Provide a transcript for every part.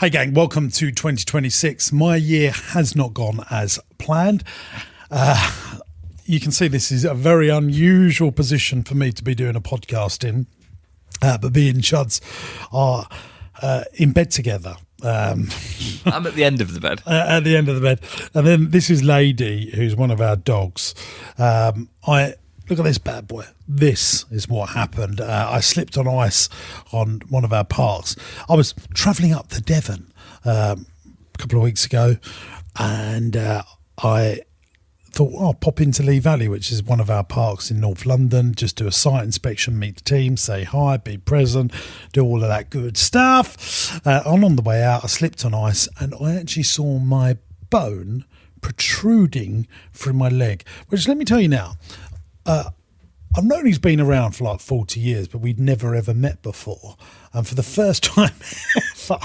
Hey gang, welcome to 2026. My year has not gone as planned. You can see this is a very unusual position for me to be doing a podcast in, but me and Chuds are in bed together. I'm at the end of the bed. At the end of the bed. And then this is Lady, who's one of our dogs. Look at this bad boy. This is what happened. I slipped on ice on one of our parks. I was travelling up to Devon a couple of weeks ago, and I thought, I'll pop into Lee Valley, which is one of our parks in North London, just do a site inspection, meet the team, say hi, be present, do all of that good stuff. And on the way out, I slipped on ice, and I actually saw my bone protruding through my leg, which, let me tell you now, I've known he's been around for like 40 years, but we'd never ever met before. And for the first time ever,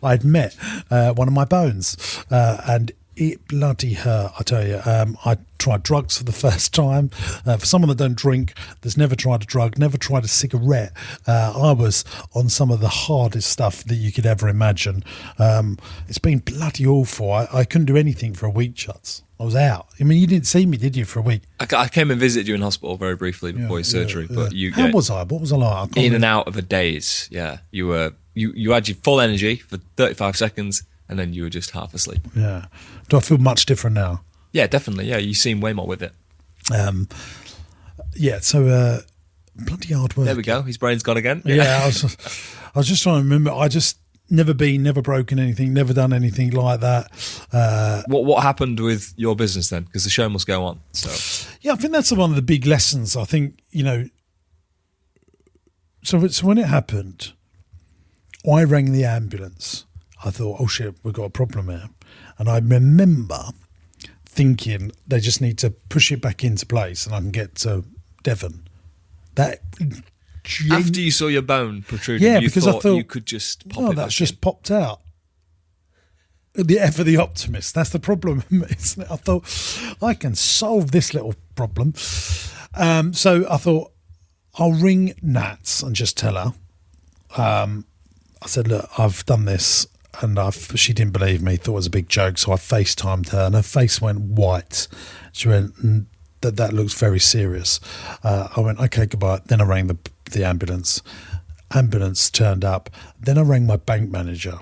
I'd met one of my bones, and it bloody hurt, I tell you. I tried drugs for the first time. For someone that don't drink, that's never tried a drug, never tried a cigarette, I was on some of the hardest stuff that you could ever imagine. It's been bloody awful. I couldn't do anything for a week, Chuts. I was out. I mean, you didn't see me, did you, for a week? I came and visited you in hospital very briefly before your surgery. Yeah. But you, How was I? What was I like? In and out of a daze. Yeah, you had your full energy for 35 seconds, and then you were just half asleep. Yeah. Do I feel much different now? Yeah, definitely. Yeah, you seem way more with it. Yeah. So bloody hard work. There we go. His brain's gone again. Yeah. I was just trying to remember. I just never broken anything, never done anything like that. What happened with your business then? Because the show must go on. So yeah, I think that's one of the big lessons. I think, so when it happened, I rang the ambulance. I thought, oh shit, we've got a problem here. And I remember thinking they just need to push it back into place and I can get to Devon. After you saw your bone protruding, yeah, you because thought I thought you could just pop it that's back just in. popped out. The F of the optimist. That's the problem, isn't it? I thought, I can solve this little problem. So I thought, I'll ring Nats and just tell her. I said, look, I've done this. And she didn't believe me, thought it was a big joke. So I FaceTimed her and her face went white. She went, that looks very serious. I went, okay, goodbye. Then I rang the ambulance. Ambulance turned up. Then I rang my bank manager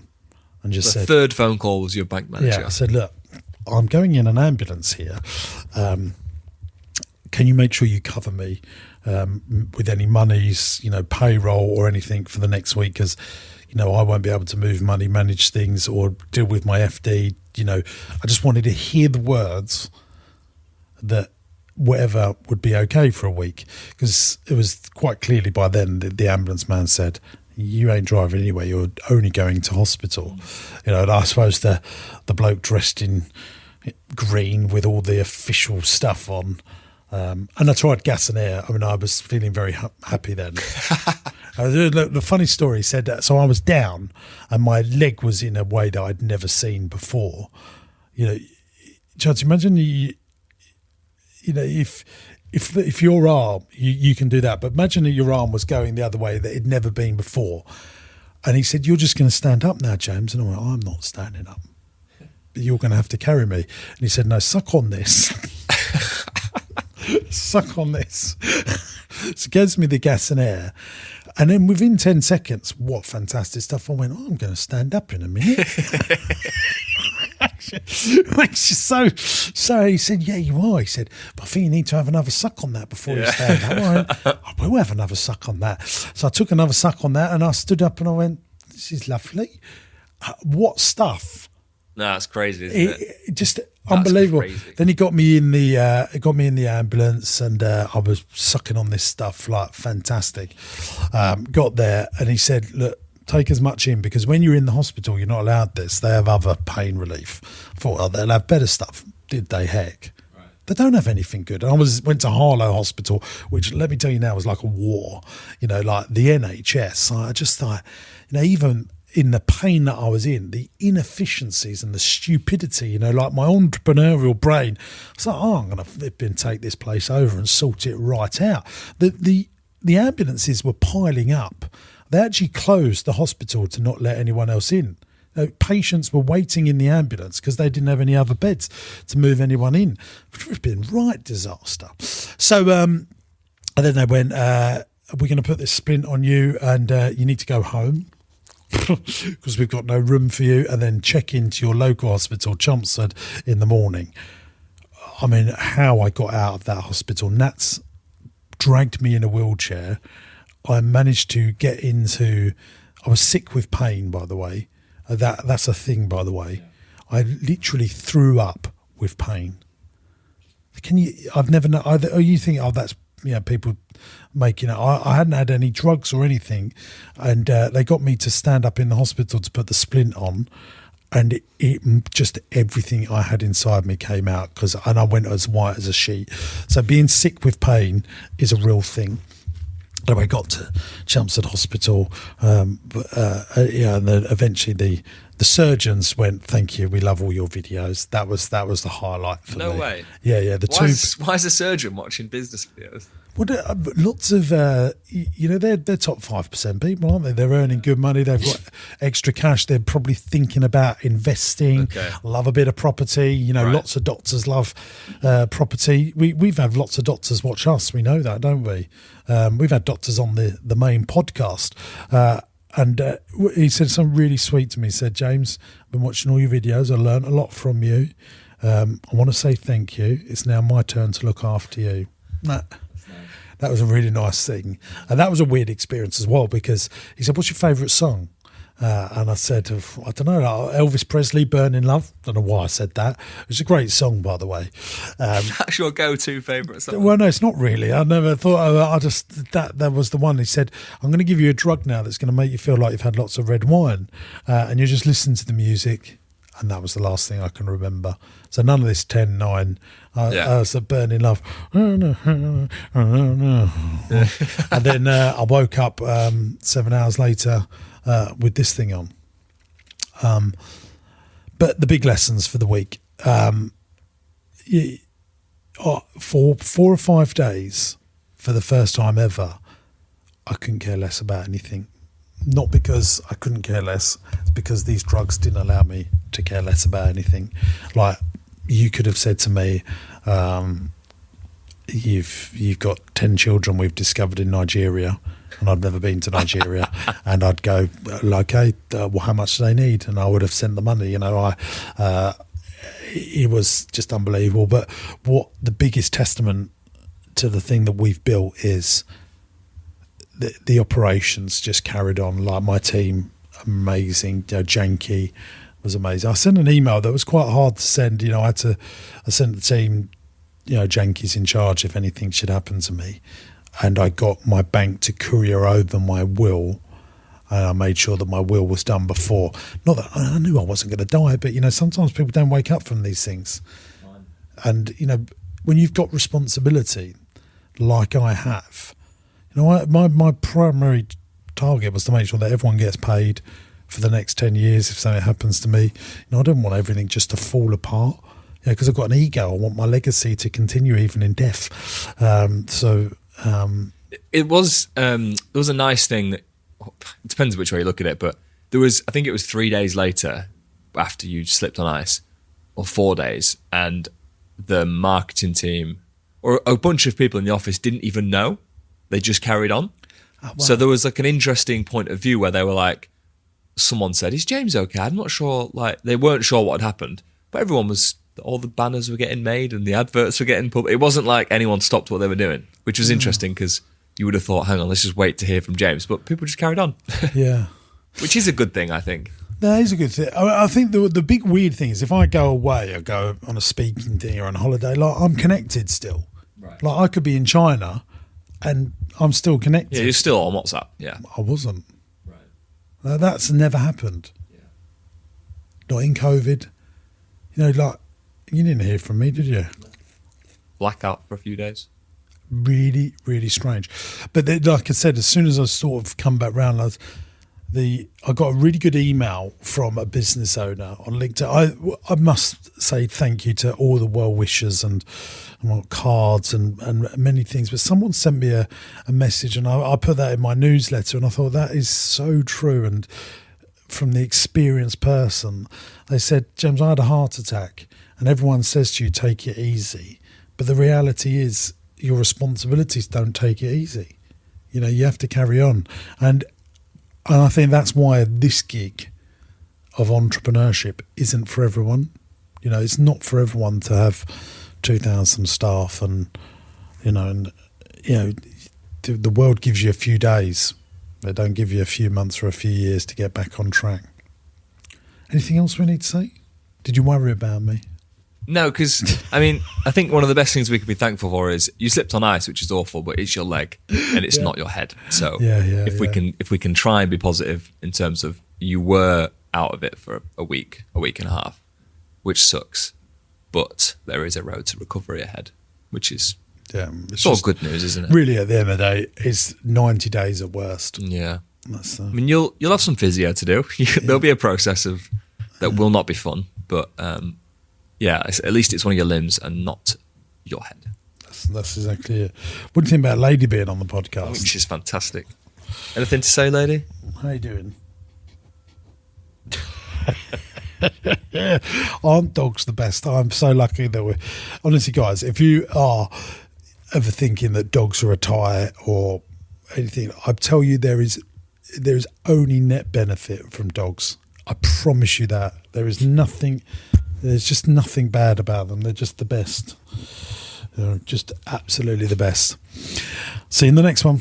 and just said... The third phone call was your bank manager. Yeah, I said, look, I'm going in an ambulance here. Can you make sure you cover me with any monies, payroll or anything for the next week? Because, I won't be able to move money, manage things or deal with my FD. I just wanted to hear the words that whatever would be okay for a week, because it was quite clearly by then the ambulance man said, you ain't driving anywhere, you're only going to hospital. And I suppose the bloke dressed in green with all the official stuff on, and I tried gas and air. I mean, I was feeling very happy then. The funny story said that, so I was down and my leg was in a way that I'd never seen before. Chance, imagine if your arm, you can do that, but imagine that your arm was going the other way that it'd never been before. And he said, you're just going to stand up now, James. And I went, I'm not standing up. You're going to have to carry me. And he said, no, suck on this. Suck on this. So gives me the gas and air. And then within 10 seconds, what fantastic stuff. I went, I'm going to stand up in a minute. Makes you so he said, yeah, you are. He said, but I think you need to have another suck on that before you stand up. I went, we'll have another suck on that. So I took another suck on that and I stood up and I went, this is lovely. What stuff? No, that's crazy, isn't it? Just unbelievable. Crazy. Then he got me in the ambulance and I was sucking on this stuff like fantastic. Got there and he said, look, take as much in, because when you're in the hospital, you're not allowed this. They have other pain relief. I thought, oh, they'll have better stuff. Did they? Heck. Right. They don't have anything good. And I went to Harlow Hospital, which, let me tell you now, was like a war. Like the NHS. I just thought, even in the pain that I was in, the inefficiencies and the stupidity, like my entrepreneurial brain, I was like, I'm going to flip and take this place over and sort it right out. The ambulances were piling up. They actually closed the hospital to not let anyone else in. Patients were waiting in the ambulance because they didn't have any other beds to move anyone in. Which would have been right disaster. So, and then they went, we're going to put this splint on you and you need to go home because we've got no room for you, and then check into your local hospital, Chelmsford, in the morning. I mean, how I got out of that hospital. Nats dragged me in a wheelchair. I managed to get into... I was sick with pain, by the way. That's a thing, by the way. Yeah. I literally threw up with pain. I've never known... you think, that's... people making it. I hadn't had any drugs or anything, and they got me to stand up in the hospital to put the splint on, and it just everything I had inside me came out, and I went as white as a sheet. So being sick with pain is a real thing. Anyway, I got to Chelmsford Hospital, and then eventually the surgeons went, "Thank you, we love all your videos." That was the highlight for me. No way. Yeah. Why is a surgeon watching business videos? Well, lots of they're top 5% people, aren't they? They're earning good money. They've got extra cash. They're probably thinking about investing. Okay. Love a bit of property. Right. Lots of doctors love property. We've had lots of doctors watch us. We know that, don't we? We've had doctors on the main podcast. And he said something really sweet to me. He said, "James, I've been watching all your videos. I learned a lot from you. I want to say thank you. It's now my turn to look after you." That was a really nice thing. And that was a weird experience as well, because he said, "What's your favourite song?" And I said, "I don't know, Elvis Presley, Burning Love." Don't know why I said that. It was a great song, by the way. That's your go-to favourite song? Well, no, it's not really. I never thought, that was the one. He said, "I'm going to give you a drug now that's going to make you feel like you've had lots of red wine. And you just listen to the music." And that was the last thing I can remember. So none of this 10, 9. I was Burning Love. And then I woke up 7 hours later with this thing on. But the big lessons for the week. For 4 or 5 days, for the first time ever, I couldn't care less about anything. Not because I couldn't care less, it's because these drugs didn't allow me to care less about anything. Like, you could have said to me, you've got 10 children we've discovered in Nigeria, and I'd never been to Nigeria, and I'd go, "Okay, well, how much do they need?" And I would have sent the money. It was just unbelievable. But what the biggest testament to the thing that we've built is the operations just carried on. Like, my team, amazing. Janky was amazing. I sent an email that was quite hard to send. I sent the team, Janky's in charge if anything should happen to me. And I got my bank to courier over my will, and I made sure that my will was done before. Not that I knew I wasn't going to die, but sometimes people don't wake up from these things. And when you've got responsibility like I have, my primary target was to make sure that everyone gets paid for the next 10 years if something happens to me. I don't want everything just to fall apart. Because I've got an ego. I want my legacy to continue even in death. It was a nice thing that, it depends which way you look at it, but I think it was 3 days later after you slipped on ice, or 4 days, and the marketing team or a bunch of people in the office didn't even know. They just carried on. Oh, wow. So there was like an interesting point of view where they were like, someone said, "Is James okay?" I'm not sure. Like, they weren't sure what had happened, but all the banners were getting made and the adverts were getting published. It wasn't like anyone stopped what they were doing, which was interesting, because you would have thought, hang on, let's just wait to hear from James. But people just carried on. Yeah. Which is a good thing, I think. That is a good thing. I think the big weird thing is, if I go away, I go on a speaking thing or on holiday, like, I'm connected still. Right. Like, I could be in China and I'm still connected. Yeah, you're still on WhatsApp. Yeah. I wasn't. Right. That's never happened. Yeah. Not in COVID. Like, you didn't hear from me, did you? Blackout for a few days. Really, really strange. But like I said, as soon as I sort of come back round, I got a really good email from a business owner on LinkedIn. I must say thank you to all the well wishers and cards and many things. But someone sent me a message, and I put that in my newsletter, and I thought that is so true. And from the experienced person. They said, James, I had a heart attack, and everyone says to you, take it easy. But the reality is your responsibilities don't take it easy. You know, you have to carry on. And I think that's why this gig of entrepreneurship isn't for everyone. You know, it's not for everyone to have 2,000 staff and the world gives you a few days. They don't give you a few months or a few years to get back on track. Anything else we need to say? Did you worry about me? No, because, I mean, I think one of the best things we could be thankful for is you slipped on ice, which is awful, but it's your leg and it's not your head. So if we can try and be positive in terms of you were out of it for a week and a half, which sucks, but there is a road to recovery ahead, which is it's all good news, isn't it? Really, at the end of the day, it's 90 days at worst. Yeah. I mean, you'll have some physio to do. There'll be a process that will not be fun, but at least it's one of your limbs and not your head. That's exactly it. What do you think about Lady being on the podcast? I think she's fantastic. Anything to say, Lady? How you doing? Aren't dogs the best? I'm so lucky that we're... Honestly, guys, if you are ever thinking that dogs are a tie or anything, I tell you there is only net benefit from dogs. I promise you that. There's just nothing bad about them. They're just the best. They're just absolutely the best. See you in the next one.